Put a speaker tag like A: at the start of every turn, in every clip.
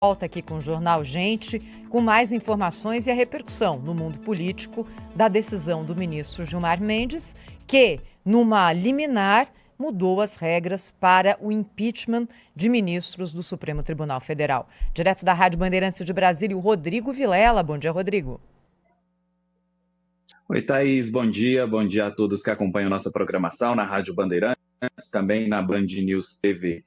A: Volta aqui com o Jornal Gente, com mais informações e a repercussão no mundo político da decisão do ministro Gilmar Mendes, que, numa liminar, mudou as regras para o impeachment de ministros do Supremo Tribunal Federal. Direto da Rádio Bandeirantes de Brasília, o Rodrigo Vilela. Bom dia, Rodrigo.
B: Oi, Thaís. Bom dia a todos que acompanham nossa programação na Rádio Bandeirantes, também na Band News TV.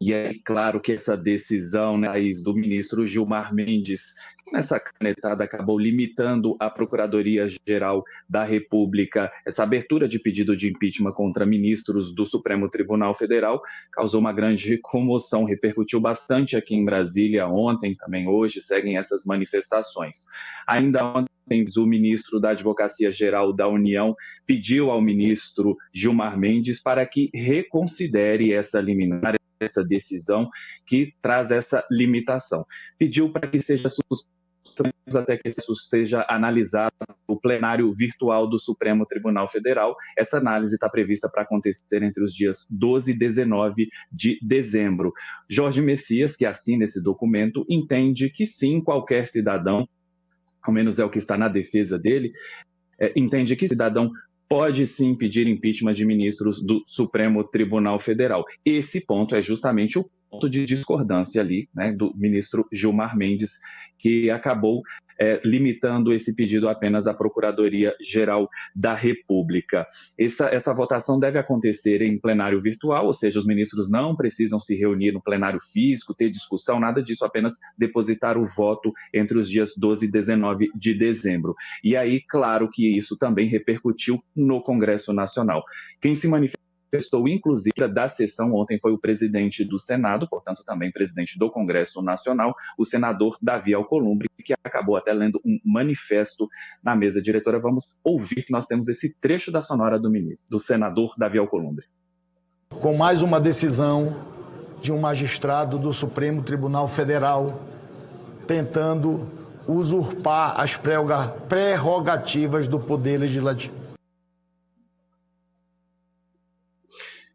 B: E é claro que essa decisão, né, Thaís, do ministro Gilmar Mendes, nessa canetada acabou limitando a Procuradoria-Geral da República. Essa abertura de pedido de impeachment contra ministros do Supremo Tribunal Federal causou uma grande comoção, repercutiu bastante aqui em Brasília ontem, também hoje, seguem essas manifestações. Ainda ontem, o ministro da Advocacia Geral da União pediu ao ministro Gilmar Mendes para que reconsidere essa liminar, essa decisão que traz essa limitação. Pediu para que seja suspenso até que isso seja analisado no plenário virtual do Supremo Tribunal Federal. Essa análise está prevista para acontecer entre os dias 12 e 19 de dezembro. Jorge Messias, que assina esse documento, entende que sim, qualquer cidadão, ao menos é o que está na defesa dele, entende que cidadão pode sim pedir impeachment de ministros do Supremo Tribunal Federal. Esse ponto é justamente o ponto de discordância ali, né, do ministro Gilmar Mendes, que acabou limitando esse pedido apenas à Procuradoria-Geral da República. Essa votação deve acontecer em plenário virtual, ou seja, os ministros não precisam se reunir no plenário físico, ter discussão, nada disso, apenas depositar o voto entre os dias 12 e 19 de dezembro. E aí, claro que isso também repercutiu no Congresso Nacional. Quem se manifestou, inclusive, da sessão ontem foi o presidente do Senado, portanto também presidente do Congresso Nacional, o senador Davi Alcolumbre, que acabou até lendo um manifesto na mesa diretora. Vamos ouvir que nós temos esse trecho da sonora do senador Davi Alcolumbre.
C: Com mais uma decisão de um magistrado do Supremo Tribunal Federal tentando usurpar as prerrogativas do Poder Legislativo.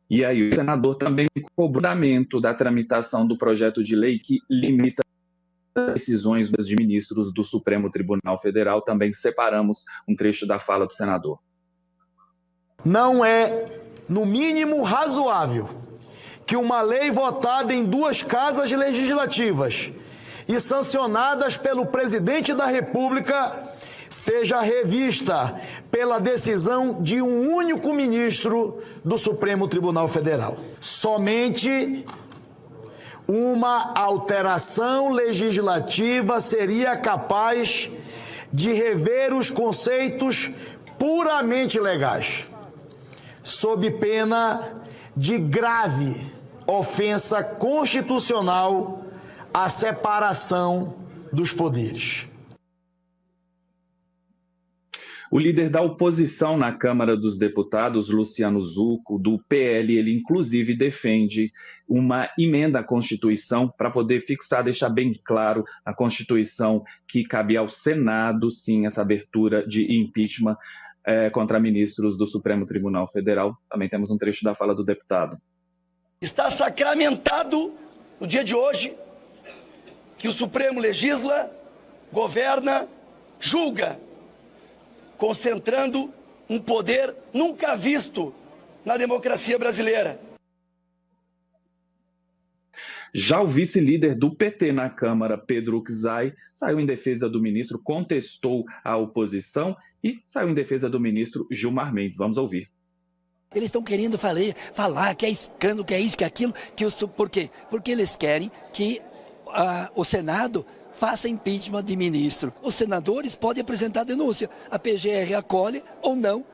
B: E aí o senador também cobrou o andamento da tramitação do projeto de lei que limita decisões de ministros do Supremo Tribunal Federal. Também separamos um trecho da fala do senador.
C: Não é, no mínimo, razoável que uma lei votada em duas casas legislativas e sancionadas pelo presidente da República seja revista pela decisão de um único ministro do Supremo Tribunal Federal. Somente uma alteração legislativa seria capaz de rever os conceitos puramente legais, sob pena de grave ofensa constitucional à separação dos poderes.
B: O líder da oposição na Câmara dos Deputados, Luciano Zucco, do PL, ele inclusive defende uma emenda à Constituição para poder fixar, deixar bem claro a Constituição que cabe ao Senado, sim, essa abertura de impeachment contra ministros do Supremo Tribunal Federal. Também temos um trecho da fala do deputado.
D: Está sacramentado no dia de hoje que o Supremo legisla, governa, julga, concentrando um poder nunca visto na democracia brasileira.
B: Já o vice-líder do PT na Câmara, Pedro Uczai, saiu em defesa do ministro, contestou a oposição e saiu em defesa do ministro Gilmar Mendes. Vamos ouvir.
E: Eles estão querendo falar que é escândalo, que é isso, que é aquilo. Por quê? Porque eles querem que o Senado faça impeachment de ministro. Os senadores podem apresentar denúncia. A PGR acolhe ou não.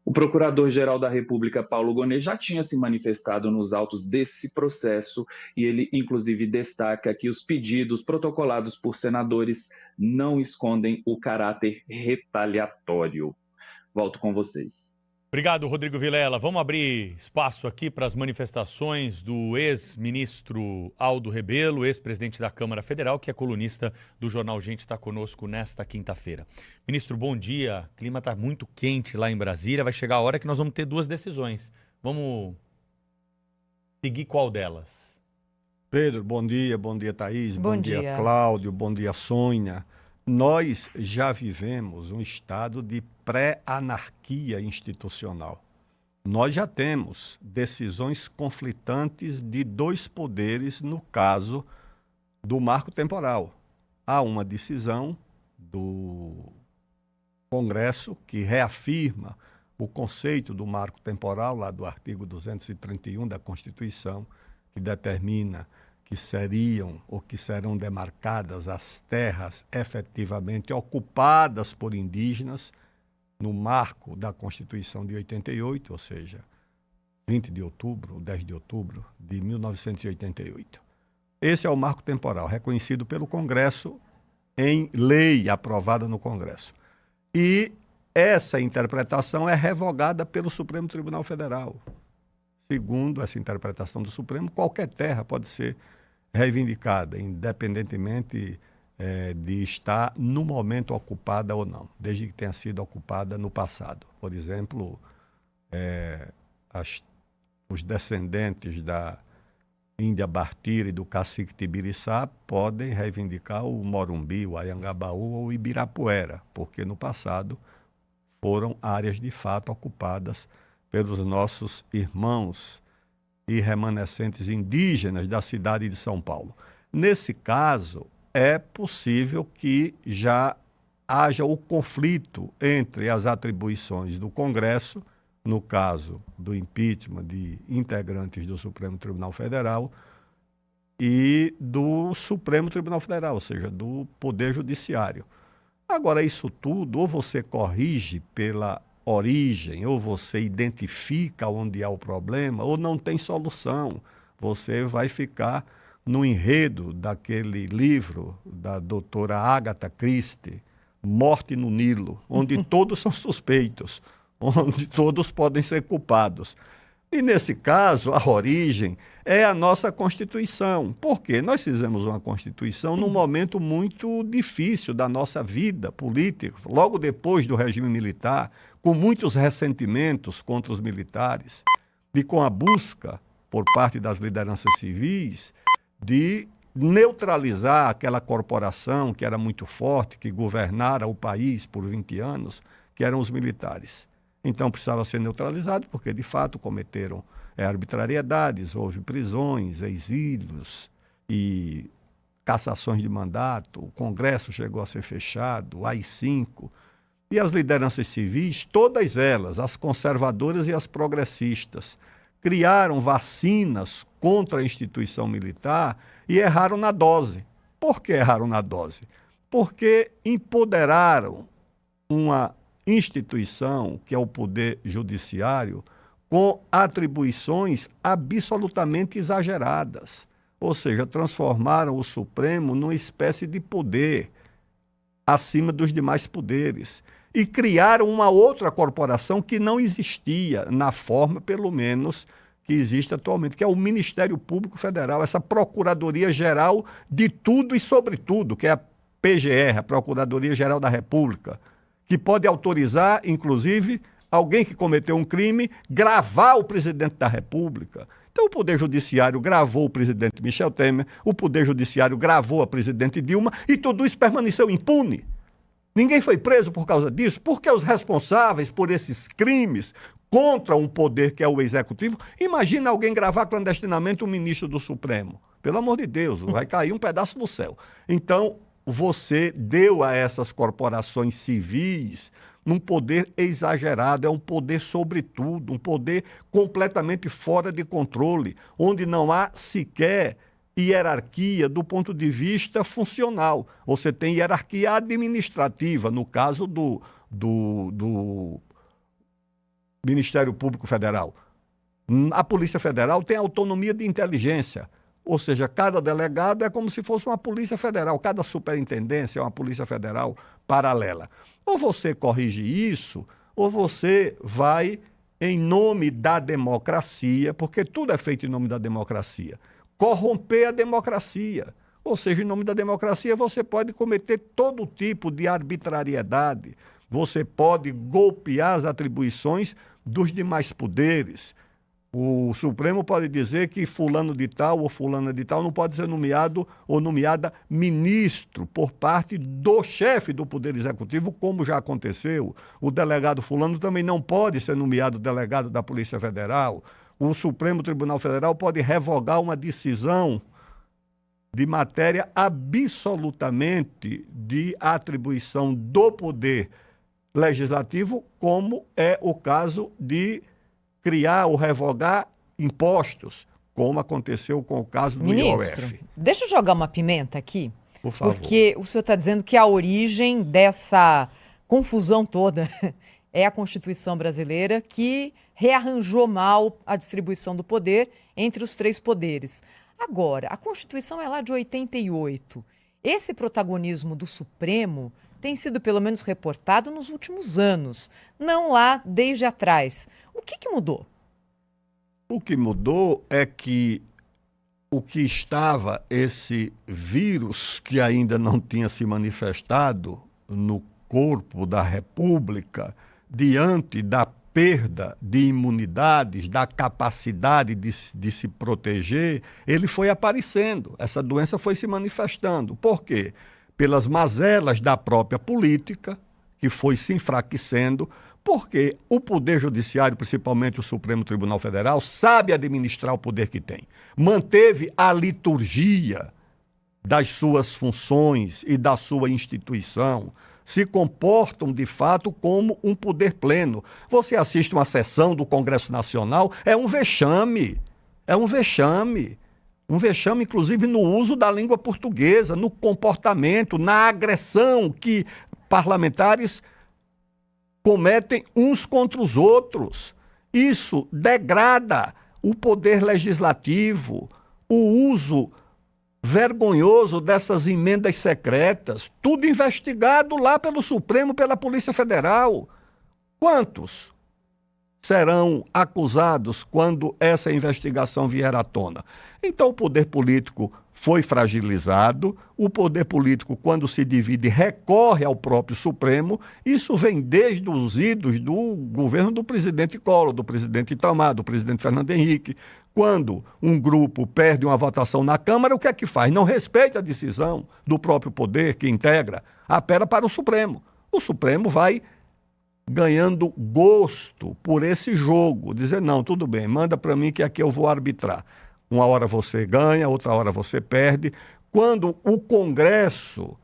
B: O Procurador-Geral da República, Paulo Gonet, já tinha se manifestado nos autos desse processo e ele, inclusive, destaca que os pedidos protocolados por senadores não escondem o caráter retaliatório. Volto com vocês.
F: Obrigado, Rodrigo Vilela. Vamos abrir espaço aqui para as manifestações do ex-ministro Aldo Rebelo, ex-presidente da Câmara Federal, que é colunista do Jornal Gente, está conosco nesta quinta-feira. Ministro, bom dia. O clima está muito quente lá em Brasília. Vai chegar a hora que nós vamos ter duas decisões. Vamos seguir qual delas?
G: Pedro, bom dia Thaís, bom dia
A: dia.
G: Cláudio, bom dia Sônia. Nós já vivemos um estado de pré-anarquia institucional. Nós já temos decisões conflitantes de dois poderes no caso do marco temporal. Há uma decisão do Congresso que reafirma o conceito do marco temporal, lá do artigo 231 da Constituição, que determina que seriam ou que serão demarcadas as terras efetivamente ocupadas por indígenas no marco da Constituição de 88, ou seja, 20 de outubro, 10 de outubro de 1988. Esse é o marco temporal, reconhecido pelo Congresso em lei aprovada no Congresso. E essa interpretação é revogada pelo Supremo Tribunal Federal. Segundo essa interpretação do Supremo, qualquer terra pode ser reivindicada, independentemente de estar no momento ocupada ou não, desde que tenha sido ocupada no passado. Por exemplo, os descendentes da Índia Bartira e do cacique Tibiriçá podem reivindicar o Morumbi, o Anhangabaú ou o Ibirapuera, porque no passado foram áreas de fato ocupadas pelos nossos irmãos e remanescentes indígenas da cidade de São Paulo. Nesse caso, é possível que já haja o conflito entre as atribuições do Congresso, no caso do impeachment de integrantes do Supremo Tribunal Federal, e do Supremo Tribunal Federal, ou seja, do Poder Judiciário. Agora, isso tudo, ou você corrige pela origem, ou você identifica onde há o problema, ou não tem solução. Você vai ficar no enredo daquele livro da doutora Agatha Christie, Morte no Nilo, onde todos são suspeitos, onde todos podem ser culpados. E, nesse caso, a origem é a nossa Constituição. Por quê? Nós fizemos uma Constituição num momento muito difícil da nossa vida política, logo depois do regime militar, com muitos ressentimentos contra os militares e com a busca, por parte das lideranças civis, de neutralizar aquela corporação que era muito forte, que governara o país por 20 anos, que eram os militares. Então precisava ser neutralizado, porque de fato cometeram arbitrariedades, houve prisões, exílios e cassações de mandato, o Congresso chegou a ser fechado, o AI-5. E as lideranças civis, todas elas, as conservadoras e as progressistas, criaram vacinas contra a instituição militar e erraram na dose. Por que erraram na dose? Porque empoderaram uma instituição, que é o Poder Judiciário, com atribuições absolutamente exageradas. Ou seja, transformaram o Supremo numa espécie de poder acima dos demais poderes. E criaram uma outra corporação que não existia, na forma, pelo menos, que existe atualmente, que é o Ministério Público Federal, essa Procuradoria-Geral de Tudo e Sobretudo, que é a PGR, a Procuradoria-Geral da República, que pode autorizar, inclusive, alguém que cometeu um crime, gravar o presidente da República. Então, o Poder Judiciário gravou o presidente Michel Temer, o Poder Judiciário gravou a presidente Dilma, e tudo isso permaneceu impune. Ninguém foi preso por causa disso, porque os responsáveis por esses crimes contra um poder que é o Executivo, imagina alguém gravar clandestinamente um ministro do Supremo. Pelo amor de Deus, vai cair um pedaço do céu. Então, você deu a essas corporações civis um poder exagerado, é um poder sobretudo, um poder completamente fora de controle, onde não há sequer hierarquia do ponto de vista funcional. Você tem hierarquia administrativa, no caso do Ministério Público Federal. A Polícia Federal tem autonomia de inteligência. Ou seja, cada delegado é como se fosse uma polícia federal, cada superintendência é uma polícia federal paralela. Ou você corrige isso, ou você vai, em nome da democracia, porque tudo é feito em nome da democracia, corromper a democracia. Ou seja, em nome da democracia você pode cometer todo tipo de arbitrariedade, você pode golpear as atribuições dos demais poderes. O Supremo pode dizer que fulano de tal ou fulana de tal não pode ser nomeado ou nomeada ministro por parte do chefe do Poder Executivo, como já aconteceu. O delegado fulano também não pode ser nomeado delegado da Polícia Federal. O Supremo Tribunal Federal pode revogar uma decisão de matéria absolutamente de atribuição do Poder Legislativo, como é o caso de criar ou revogar impostos, como aconteceu com o caso do
A: Ministro,
G: IOF.
A: deixa eu jogar uma pimenta aqui,
G: Por favor.
A: porque o senhor está dizendo que a origem dessa confusão toda é a Constituição brasileira, que rearranjou mal a distribuição do poder entre os 3 poderes. Agora, a Constituição é lá de 88. Esse protagonismo do Supremo tem sido pelo menos reportado nos últimos anos, não lá desde atrás. O que mudou?
G: O que mudou é que o que estava, esse vírus que ainda não tinha se manifestado no corpo da República, diante da perda de imunidades, da capacidade de se proteger, ele foi aparecendo. Essa doença foi se manifestando. Por quê? Pelas mazelas da própria política, que foi se enfraquecendo, porque o Poder Judiciário, principalmente o Supremo Tribunal Federal, sabe administrar o poder que tem. Manteve a liturgia das suas funções e da sua instituição, se comportam de fato como um poder pleno. Você assiste uma sessão do Congresso Nacional, é um vexame, inclusive no uso da língua portuguesa, no comportamento, na agressão que parlamentares cometem uns contra os outros. Isso degrada o poder legislativo, o uso vergonhoso dessas emendas secretas, tudo investigado lá pelo Supremo, pela Polícia Federal. Quantos serão acusados quando essa investigação vier à tona? Então o poder político foi fragilizado, o poder político, quando se divide, recorre ao próprio Supremo. Isso vem desde os idos do governo do presidente Collor, do presidente Itamar, do presidente Fernando Henrique. Quando um grupo perde uma votação na Câmara, o que é que faz? Não respeita a decisão do próprio poder que integra, apela para o Supremo. O Supremo vai ganhando gosto por esse jogo, dizer, não, tudo bem, manda para mim que aqui eu vou arbitrar. Uma hora você ganha, outra hora você perde. Quando o Congresso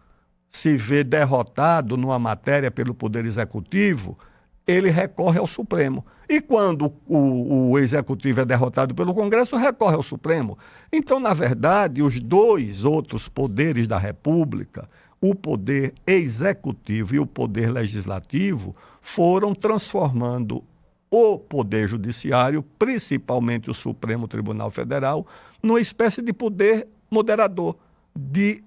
G: se vê derrotado numa matéria pelo Poder Executivo, ele recorre ao Supremo. E quando o Executivo é derrotado pelo Congresso, recorre ao Supremo. Então, na verdade, os 2 outros poderes da República, o Poder Executivo e o Poder Legislativo, foram transformando o Poder Judiciário, principalmente o Supremo Tribunal Federal, numa espécie de poder moderador, de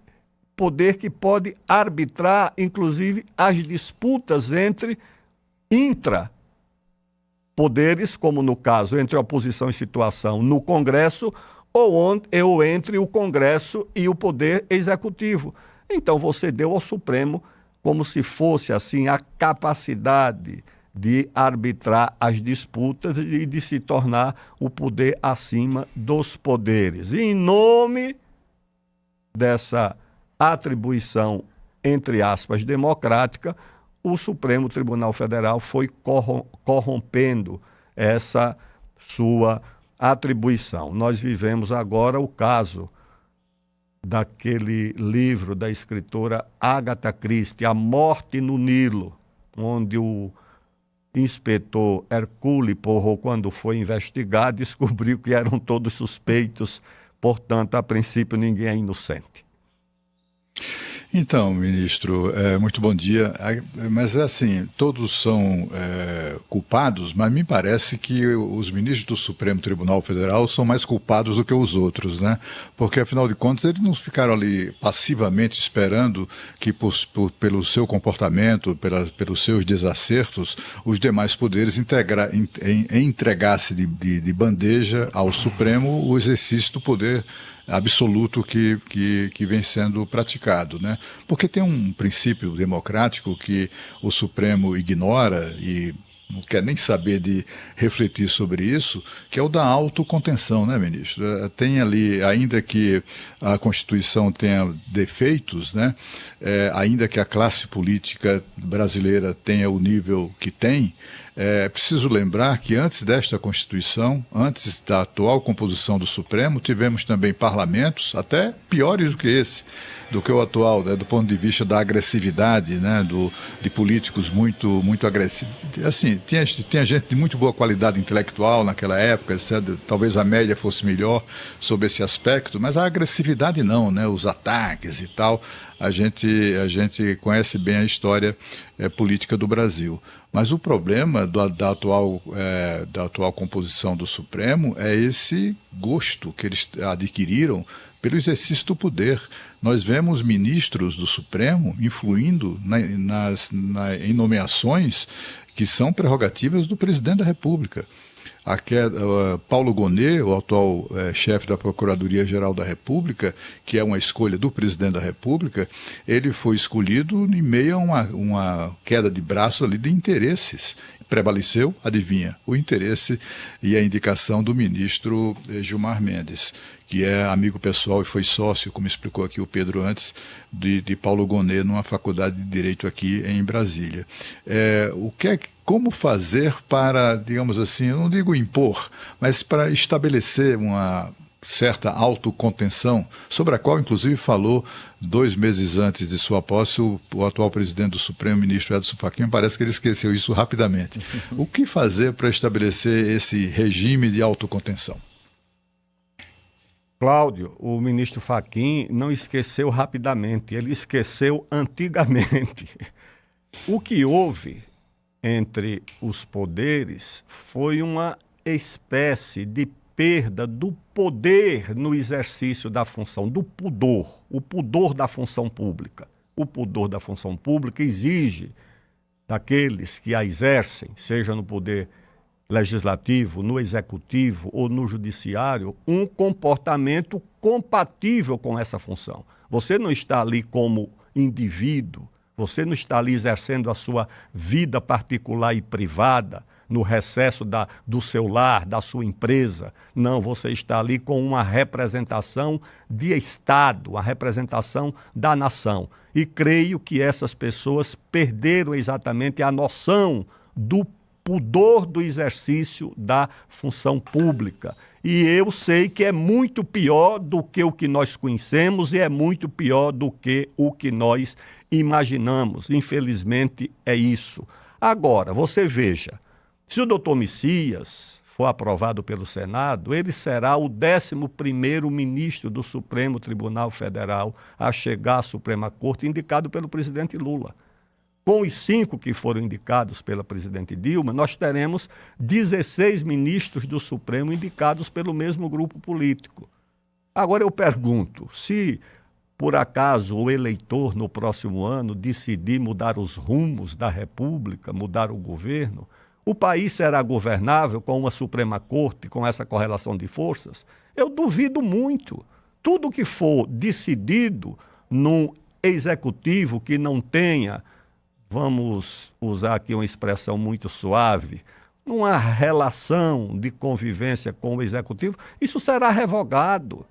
G: poder que pode arbitrar, inclusive, as disputas entre intrapoderes, como no caso entre oposição e situação no Congresso, ou entre o Congresso e o Poder Executivo. Então você deu ao Supremo como se fosse assim a capacidade de arbitrar as disputas e de se tornar o poder acima dos poderes. E em nome dessa atribuição, entre aspas, democrática, o Supremo Tribunal Federal foi corrompendo essa sua atribuição. Nós vivemos agora o caso daquele livro da escritora Agatha Christie, A Morte no Nilo, onde o inspetor Hercule Poirot, quando foi investigar, descobriu que eram todos suspeitos, portanto, a princípio, ninguém é inocente.
H: Então, ministro, muito bom dia. Mas é assim, todos são culpados, mas me parece que os ministros do Supremo Tribunal Federal são mais culpados do que os outros, né? Porque, afinal de contas, eles não ficaram ali passivamente esperando que, pelo seu comportamento, pelos seus desacertos, os demais poderes entregassem de bandeja ao Supremo o exercício do poder absoluto que vem sendo praticado, né? Porque tem um princípio democrático que o Supremo ignora e não quer nem saber de refletir sobre isso, que é o da autocontenção, né, ministro? Tem ali, ainda que a Constituição tenha defeitos, né, ainda que a classe política brasileira tenha o nível que tem, é preciso lembrar que antes desta Constituição, antes da atual composição do Supremo, tivemos também parlamentos até piores do que esse, do que o atual, né, do ponto de vista da agressividade, né, de políticos muito agressivos. Assim, tinha gente de muito boa qualidade intelectual naquela época, etc. Talvez a média fosse melhor sobre esse aspecto, mas a agressividade não, né, os ataques e tal. A gente conhece bem a história política do Brasil. Mas o problema da atual composição do Supremo é esse gosto que eles adquiriram pelo exercício do poder. Nós vemos ministros do Supremo influindo em nomeações que são prerrogativas do presidente da República. Paulo Gonet, o atual chefe da Procuradoria-Geral da República, que é uma escolha do presidente da República, ele foi escolhido em meio a uma queda de braços ali de interesses. Prevaleceu, adivinha, o interesse e a indicação do ministro Gilmar Mendes, que é amigo pessoal e foi sócio, como explicou aqui o Pedro antes, de Paulo Gonet numa faculdade de Direito aqui em Brasília. Como fazer para, digamos assim, eu não digo impor, mas para estabelecer uma certa autocontenção, sobre a qual, inclusive, falou 2 meses antes de sua posse o atual presidente do Supremo, ministro Edson Fachin. Parece que ele esqueceu isso rapidamente. O que fazer para estabelecer esse regime de autocontenção?
G: Cláudio, o ministro Fachin não esqueceu rapidamente, ele esqueceu antigamente. O que houve entre os poderes foi uma espécie de perda do poder no exercício da função, do pudor, o pudor da função pública. O pudor da função pública exige daqueles que a exercem, seja no poder legislativo, no executivo ou no judiciário, um comportamento compatível com essa função. Você não está ali como indivíduo, você não está ali exercendo a sua vida particular e privada, no recesso do seu lar, da sua empresa. Não, você está ali com uma representação de Estado, uma representação da nação. E creio que essas pessoas perderam exatamente a noção do pudor do exercício da função pública. E eu sei que é muito pior do que o que nós conhecemos e é muito pior do que o que nós imaginamos. Infelizmente, é isso. Agora, você veja, se o doutor Messias for aprovado pelo Senado, ele será o 11º ministro do Supremo Tribunal Federal a chegar à Suprema Corte, indicado pelo presidente Lula. Com os 5 que foram indicados pela presidente Dilma, nós teremos 16 ministros do Supremo indicados pelo mesmo grupo político. Agora eu pergunto, se por acaso o eleitor no próximo ano decidir mudar os rumos da República, mudar o governo, o país será governável com uma Suprema Corte, com essa correlação de forças? Eu duvido muito. Tudo que for decidido num executivo que não tenha, vamos usar aqui uma expressão muito suave, numa relação de convivência com o executivo, isso será revogado.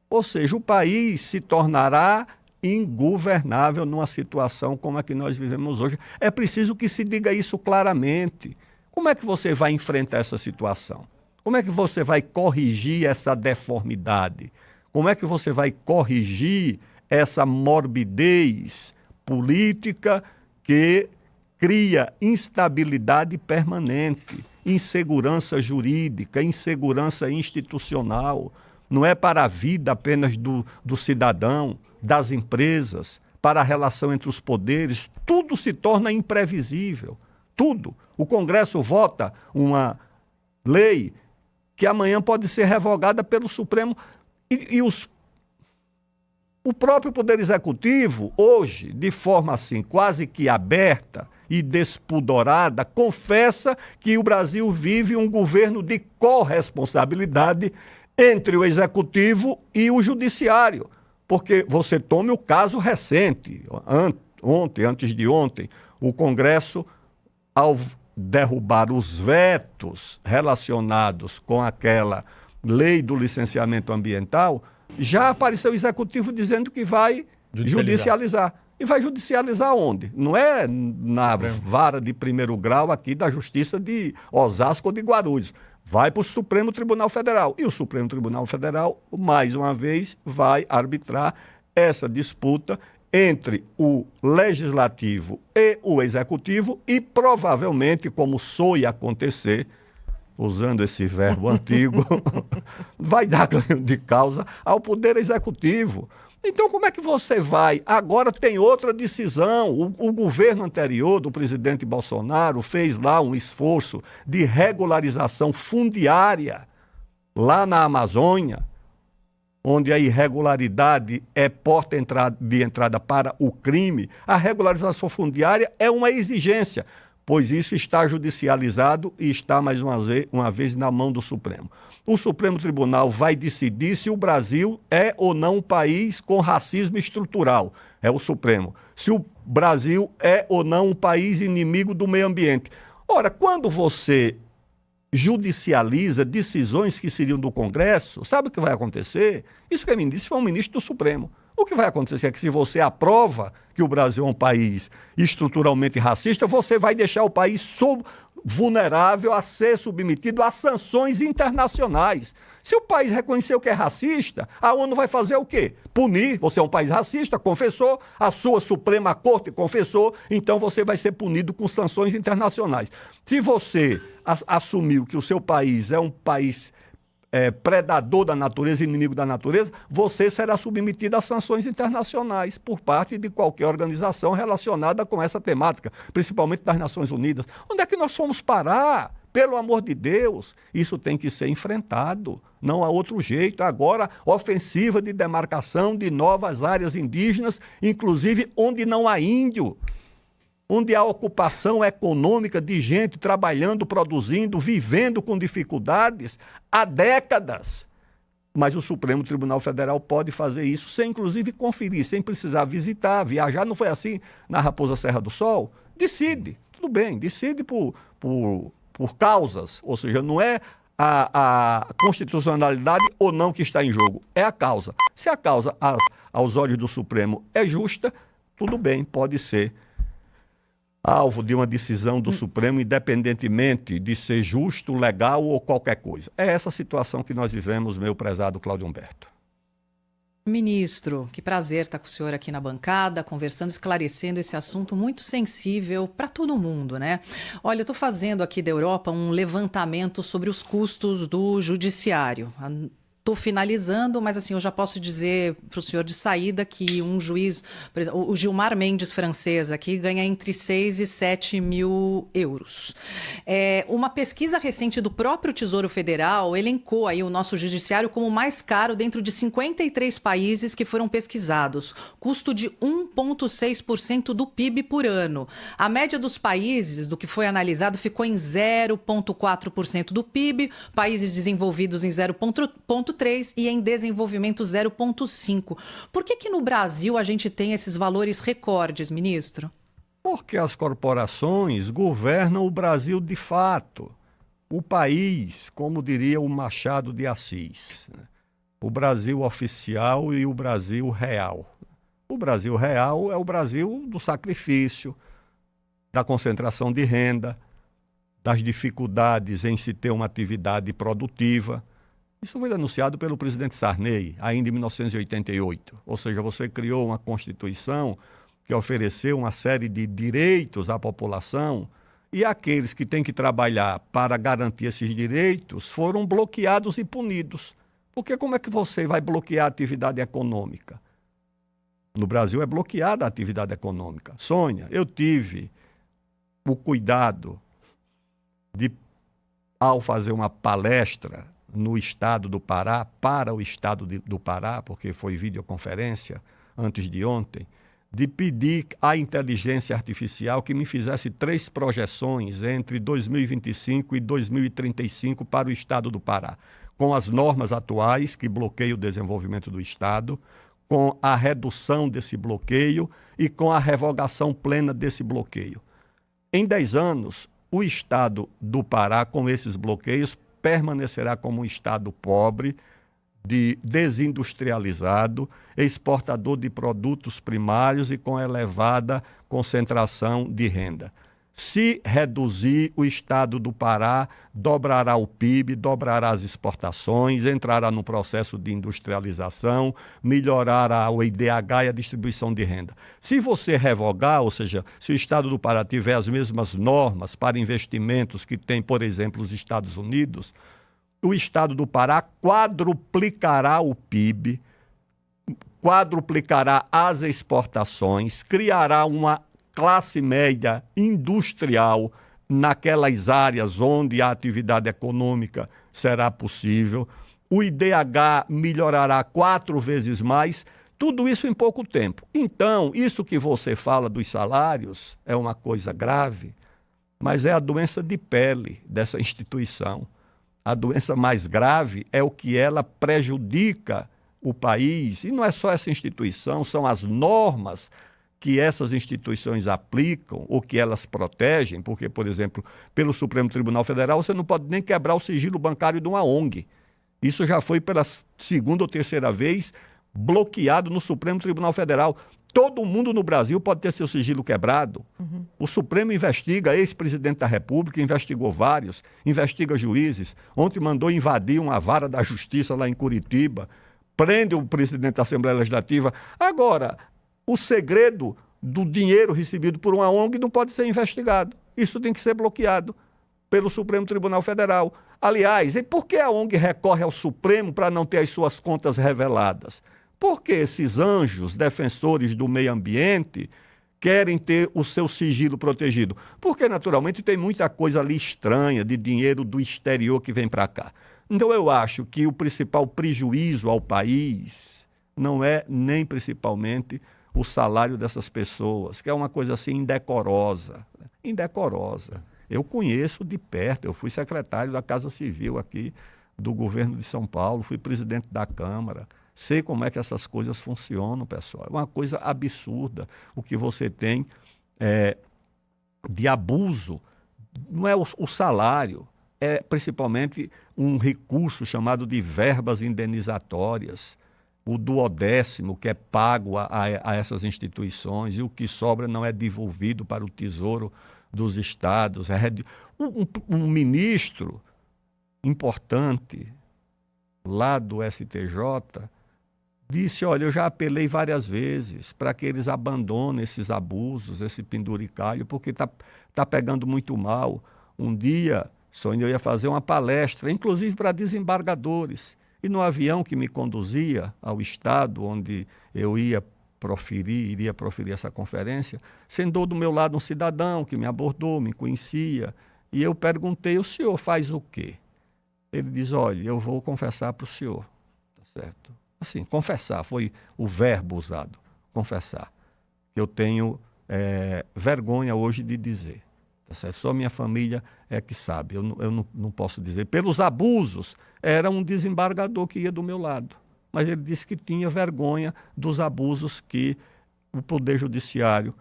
G: Ou seja, o país se tornará ingovernável numa situação como a que nós vivemos hoje. É preciso que se diga isso claramente. Como é que você vai enfrentar essa situação? Como é que você vai corrigir essa deformidade? Como é que você vai corrigir essa morbidez política que cria instabilidade permanente, insegurança jurídica, insegurança institucional? Não é para a vida apenas do cidadão, das empresas, para a relação entre os poderes. Tudo se torna imprevisível. Tudo. O Congresso vota uma lei que amanhã pode ser revogada pelo Supremo. O próprio Poder Executivo, hoje, de forma assim, quase que aberta e despudorada, confessa que o Brasil vive um governo de corresponsabilidade entre o Executivo e o Judiciário. Porque você tome o caso recente, antes de ontem, o Congresso, ao derrubar os vetos relacionados com aquela lei do licenciamento ambiental, já apareceu o executivo dizendo que vai judicializar. E vai judicializar onde? Não é na vara de primeiro grau aqui da Justiça de Osasco ou de Guarulhos. Vai para o Supremo Tribunal Federal. E o Supremo Tribunal Federal, mais uma vez, vai arbitrar essa disputa entre o Legislativo e o Executivo e provavelmente, como soe acontecer, usando esse verbo antigo, vai dar ganho de causa ao Poder Executivo. Então, como é que você vai? Agora tem outra decisão. O governo anterior do presidente Bolsonaro fez lá um esforço de regularização fundiária lá na Amazônia, onde a irregularidade é porta de entrada para o crime. A regularização fundiária é uma exigência, pois isso está judicializado e está, mais uma vez, na mão do Supremo. O Supremo Tribunal vai decidir se o Brasil é ou não um país com racismo estrutural. É o Supremo. Se o Brasil é ou não um país inimigo do meio ambiente. Ora, quando você judicializa decisões que seriam do Congresso, sabe o que vai acontecer? Isso que me disse foi um ministro do Supremo. O que vai acontecer é que se você aprova que o Brasil é um país estruturalmente racista, você vai deixar o país vulnerável a ser submetido a sanções internacionais. Se o país reconheceu que é racista, a ONU vai fazer o quê? Punir. Você é um país racista, confessou, a sua Suprema Corte confessou, então você vai ser punido com sanções internacionais. Se você assumiu que o seu país é um país predador da natureza, inimigo da natureza, você será submetido a sanções internacionais por parte de qualquer organização relacionada com essa temática, principalmente das Nações Unidas. Onde é que nós fomos parar? Pelo amor de Deus, isso tem que ser enfrentado. Não há outro jeito. Agora, ofensiva de demarcação de novas áreas indígenas, inclusive onde não há índio, onde há ocupação econômica de gente trabalhando, produzindo, vivendo com dificuldades há décadas. Mas o Supremo Tribunal Federal pode fazer isso sem, inclusive, conferir, sem precisar visitar, viajar. Não foi assim na Raposa Serra do Sol? Decide, tudo bem, decide por causas, ou seja, não é a constitucionalidade ou não que está em jogo, é a causa. Se a causa, aos olhos do Supremo, é justa, tudo bem, pode ser alvo de uma decisão do Supremo, independentemente de ser justo, legal ou qualquer coisa. É essa situação que nós vivemos, meu prezado Cláudio Humberto.
A: Ministro, que prazer estar com o senhor aqui na bancada, conversando, esclarecendo esse assunto muito sensível para todo mundo, né? Olha, eu estou fazendo aqui da Europa um levantamento sobre os custos do judiciário. Estou finalizando, mas assim, eu já posso dizer para o senhor de saída que um juiz, por exemplo, o Gilmar Mendes francês aqui, ganha entre 6 e 7 mil euros. Uma pesquisa recente do próprio Tesouro Federal elencou aí o nosso judiciário como o mais caro dentro de 53 países que foram pesquisados. Custo de 1,6% do PIB por ano. A média dos países do que foi analisado ficou em 0,4% do PIB, países desenvolvidos em 0,3% e em desenvolvimento 0,5%. Por que no Brasil a gente tem esses valores recordes, ministro?
G: Porque as corporações governam o Brasil de fato. O país, como diria o Machado de Assis, o Brasil oficial e o Brasil real. O Brasil real é o Brasil do sacrifício, da concentração de renda, das dificuldades em se ter uma atividade produtiva. Isso foi denunciado pelo presidente Sarney, ainda em 1988. Ou seja, você criou uma Constituição que ofereceu uma série de direitos à população e aqueles que têm que trabalhar para garantir esses direitos foram bloqueados e punidos. Porque como é que você vai bloquear a atividade econômica? No Brasil é bloqueada a atividade econômica. Sônia, eu tive o cuidado de, ao fazer uma palestra no estado do Pará, para o estado do Pará, porque foi videoconferência antes de ontem, de pedir à inteligência artificial que me fizesse 3 projeções entre 2025 e 2035 para o estado do Pará, com as normas atuais que bloqueiam o desenvolvimento do estado, com a redução desse bloqueio e com a revogação plena desse bloqueio. Em 10 anos, o estado do Pará, com esses bloqueios, permanecerá como um estado pobre, desindustrializado, exportador de produtos primários e com elevada concentração de renda. Se reduzir, o estado do Pará dobrará o PIB, dobrará as exportações, entrará no processo de industrialização, melhorará o IDH e a distribuição de renda. Se você revogar, ou seja, se o estado do Pará tiver as mesmas normas para investimentos que tem, por exemplo, os Estados Unidos, o estado do Pará quadruplicará o PIB, quadruplicará as exportações, criará uma classe média industrial naquelas áreas onde a atividade econômica será possível, o IDH melhorará 4 vezes mais, tudo isso em pouco tempo. Então, isso que você fala dos salários é uma coisa grave, mas é a doença de pele dessa instituição. A doença mais grave é o que ela prejudica o país, e não é só essa instituição, são as normas que essas instituições aplicam ou que elas protegem, porque, por exemplo, pelo Supremo Tribunal Federal, você não pode nem quebrar o sigilo bancário de uma ONG. Isso já foi pela 2ª ou 3ª vez bloqueado no Supremo Tribunal Federal. Todo mundo no Brasil pode ter seu sigilo quebrado. O Supremo investiga, ex-presidente da República, investigou vários, investiga juízes. Ontem mandou invadir uma vara da Justiça lá em Curitiba, prende o presidente da Assembleia Legislativa. Agora, o segredo do dinheiro recebido por uma ONG não pode ser investigado. Isso tem que ser bloqueado pelo Supremo Tribunal Federal. Aliás, e por que a ONG recorre ao Supremo para não ter as suas contas reveladas? Porque esses anjos defensores do meio ambiente querem ter o seu sigilo protegido. Porque, naturalmente, tem muita coisa ali estranha de dinheiro do exterior que vem para cá. Então, eu acho que o principal prejuízo ao país não é nem principalmente o salário dessas pessoas, que é uma coisa assim indecorosa. Indecorosa. Eu conheço de perto, eu fui secretário da Casa Civil aqui do governo de São Paulo, fui presidente da Câmara, sei como é que essas coisas funcionam, pessoal. É uma coisa absurda o que você tem de abuso. Não é o salário, é principalmente um recurso chamado de verbas indenizatórias, o 1/10 que é pago a essas instituições, e o que sobra não é devolvido para o Tesouro dos Estados. Um ministro importante lá do STJ disse, olha, eu já apelei várias vezes para que eles abandonem esses abusos, esse penduricalho, porque tá pegando muito mal. Um dia, eu ia fazer uma palestra, inclusive para desembargadores, e no avião que me conduzia ao estado onde eu iria proferir essa conferência, sentou do meu lado um cidadão que me abordou, me conhecia, e eu perguntei, o senhor faz o quê? Ele diz, olha, eu vou confessar para o senhor, tá certo? Assim, confessar, foi o verbo usado, confessar. Eu tenho vergonha hoje de dizer, tá certo? Só minha família é que sabe, eu não posso dizer. Pelos abusos, era um desembargador que ia do meu lado, mas ele disse que tinha vergonha dos abusos que o Poder Judiciário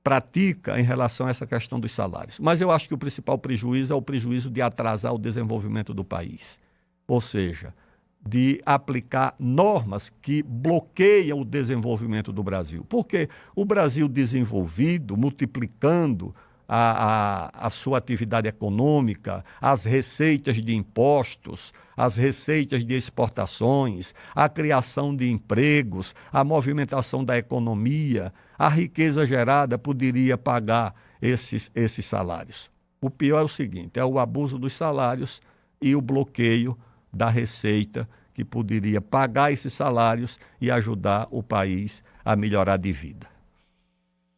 G: pratica em relação a essa questão dos salários. Mas eu acho que o principal prejuízo é o prejuízo de atrasar o desenvolvimento do país. Ou seja, de aplicar normas que bloqueiam o desenvolvimento do Brasil. Porque o Brasil desenvolvido, multiplicando a sua atividade econômica, as receitas de impostos, as receitas de exportações, a criação de empregos, a movimentação da economia, a riqueza gerada poderia pagar esses salários. O pior é o seguinte, é o abuso dos salários e o bloqueio da receita que poderia pagar esses salários e ajudar o país a melhorar de vida.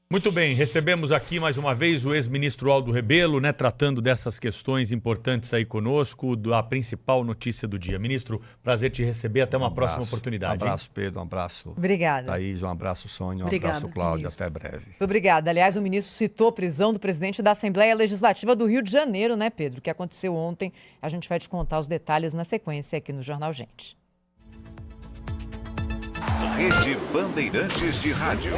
F: Muito bem, recebemos aqui mais uma vez o ex-ministro Aldo Rebelo, tratando dessas questões importantes aí conosco, da principal notícia do dia. Ministro, prazer te receber, até uma próxima oportunidade.
G: Um abraço, Pedro, um abraço.
A: Obrigada.
G: Thaís, um abraço, Sônia, um
A: Obrigada,
G: abraço, Cláudia,
A: ministro.
G: até breve.
A: Muito obrigada. Aliás, o ministro citou a prisão do presidente da Assembleia Legislativa do Rio de Janeiro, né, Pedro? Que aconteceu ontem. A gente vai te contar os detalhes na sequência aqui no Jornal Gente.
I: Rede Bandeirantes de Rádio.